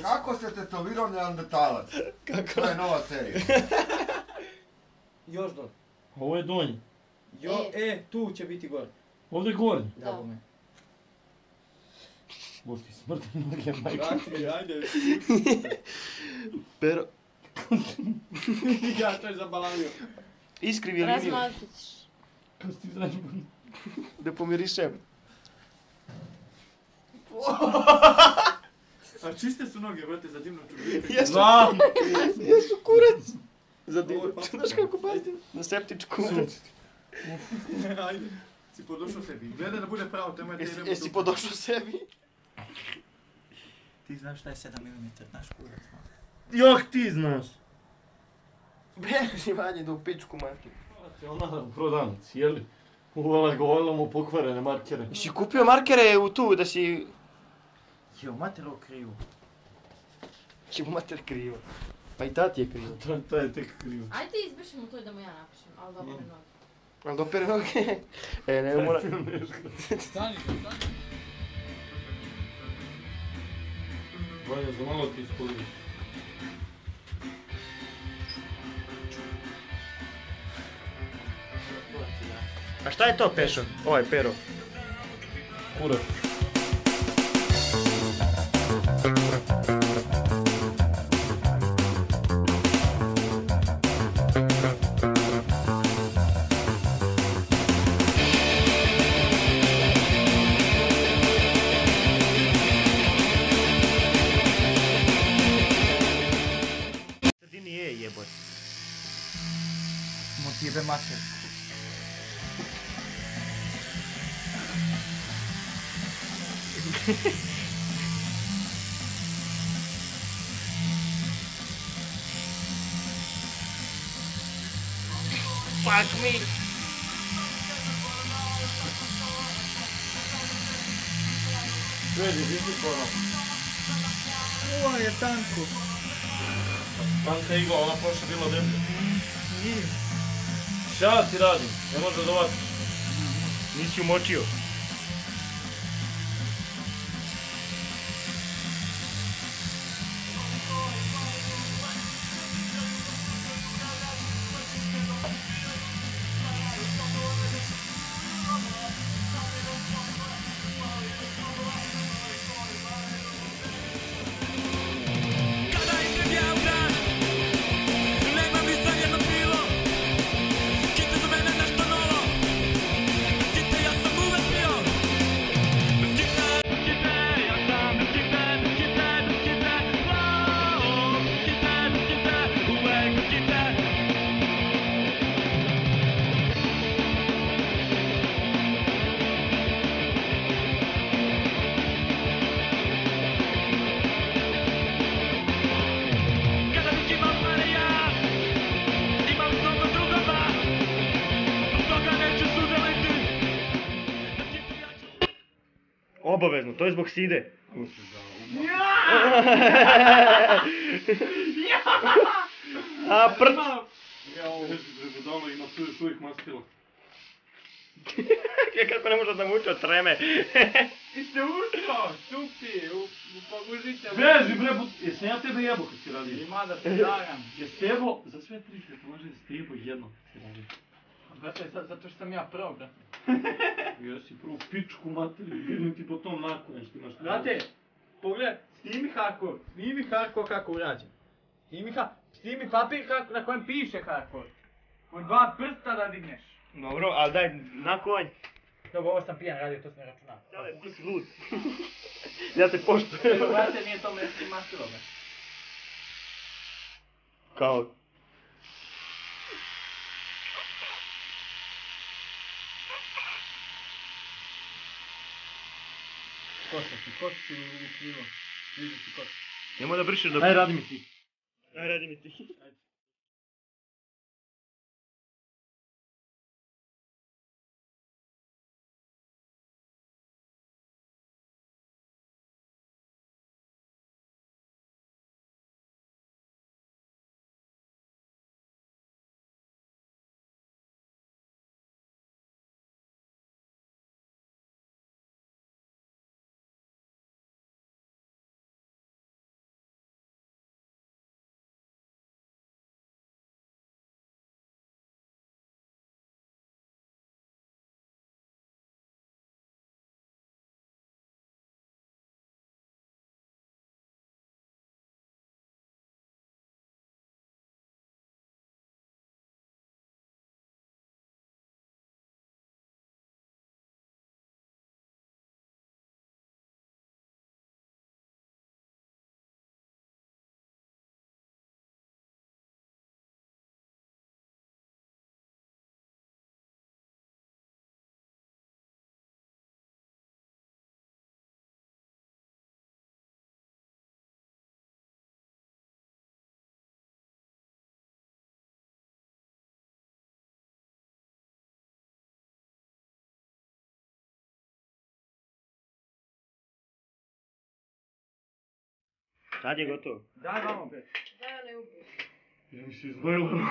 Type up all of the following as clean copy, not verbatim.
Kako se tetovirao neandertalac? Kako? To je nova serija. Još dole. Ovo je donji. Tu će biti gore. Ovdje je gornji. Da, bome. Bož ti smrti noge, majke. Ajde. Pero, Ja, to je zabalavio. iskrivi liniju. Razmazit ćeš. Kako si ti znaš? Da pomirišem. A čiste su noge, brate, za divno čubrite. Jesu. Znam! Jesu kurac. Za Ovo je divno. paprika. Znaš kako pazim? Na septičku. Ajde. Si podošao sebi. Gledaj da bude pravo, to je moja tebe. Jesi podošao sebi? Ti znaš šta je 7 mm, naš kurac. Jok ti znaš! Beži vanje da u pičku mati. Ona u prodavnici, jeli? Uvala govorila mu pokvarene markere. Jesi kupio markere u tu da si... Jo, mater ovo krivo. Čemu mater krivo? Pa i tati je krivo. To je tek krivo. Ajde izbrišemo to i da mu ja napišem, ali dobro noge. Ali dopere noge. Ne mora... Stani. Vanja, za malo ti ispodili. A šta je to Pešo? Ovo je Pero. Kurac. Sredini je jebot. Motive mater. Fuck me. Vedi, vidi ono. Ovo je tanko. Tanka igla, ona prošla bila deblja. Šta ti radi? Ne može da ovati. Nisi umočio. Obavezno, to je zbog side. A prd. Ja ovo budalo ima tu još uvijek mastilo. Kako ne može da mu uče od treme. Ti ste ušao, šupi, u pagužića. Beži bre, jesam ja tebe jebo kad si radio? Ima da se daram. Jes tebo, za sve tri što može jes tebo jedno kad si radio. Brate, zato što sam ja pravo, brate. Jesi prvo pičku materi, vidim ti po tom nakon što imaš. Brate, pogledaj, snimi hardcore kako urađen. Snimi papir na kojem piše hardcore. Od 2 prsta da digneš. Dobro, ali daj na konj. Dobro, ovo sam pijan radio, to se ne računa. Dale, ti si lud. Ja te poštujem. Brate, nije to me mastilo, me. Kao. Kosti u krivo. Vidi ti kosti. Nemoj da brišeš dok... Aj, radi mi ti. Aj, radi mi ti. Sad je gotovo. Daj vamo, bre. Daj, ali ubij. Ja mi se izdvojila ruka.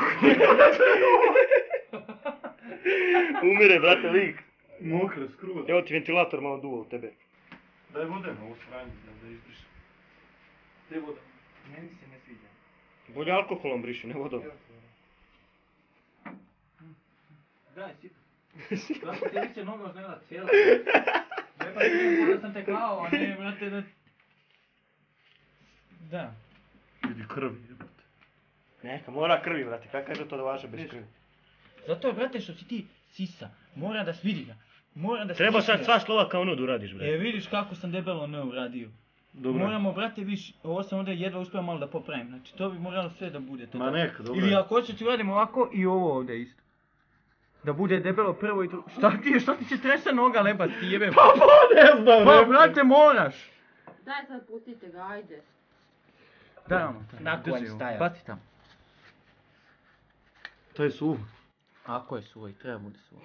Umire, brate, lik. Mokra, skruva. Evo ti ventilator malo duva u tebe. Daj vode na ovo sranje da izbrišem. Gdje je voda? Meni se ne sviđa. Bolje alkoholom briši, ne vodom. Daj, sipa. Kako te više noga oznela cijela? Treba ti ne da sam te klao, a ne, brate, da... Da. Vidi krvi, jebate. Neka, mora krvi, brate, kako kaže to da važe bez krvi? Zato, brate, što si ti sisa, mora da svidi ga. Mora da Treba sad stišne. sva slova kao nud uradiš, brate. Vidiš kako sam debelo ne uradio. Dobro. Moramo, brate, viš, ovo sam ovdje jedva uspio malo da popravim, znači to bi moralo sve da bude to. Ma neka, dobro. Ili ako hoćeš uradimo ovako i ovo ovdje isto. Da bude debelo prvo i drugo. Šta ti se trese noga lebac ti jebe? Pa ne znam, Pa ne brate moraš! Daj sad pustite ga, ajde. Daj ono, Nakuvan drži ovo. staja. Baci tamo. To je suvo. Ako je svoj, treba bude svoj.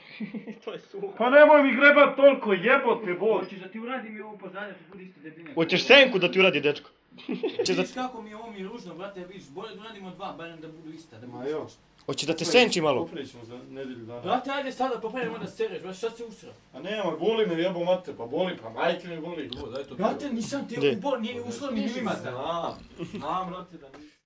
To je suho. Pa nemoj mi grebat toliko, jebote bol. Hoćeš da ti uradim i ovo pozadnje, da bude isto debine. Hoćeš senku da ti uradi, dečko? Vidiš kako mi je ovo mi ružno, brate, vidiš, bolje da uradimo dva, barem da budu ista, da Ma budu jo. slične. Hoće da te senči malo? Popričamo za nedelju dana. Brate, ajde sada popravimo da sereš, brate, šta se usra? A nema, boli me jebo mate, pa boli, pa majke mi boli. Brate, nisam te Gdje? ubol, nije uslovni milimetar. Znam, brate da nisam.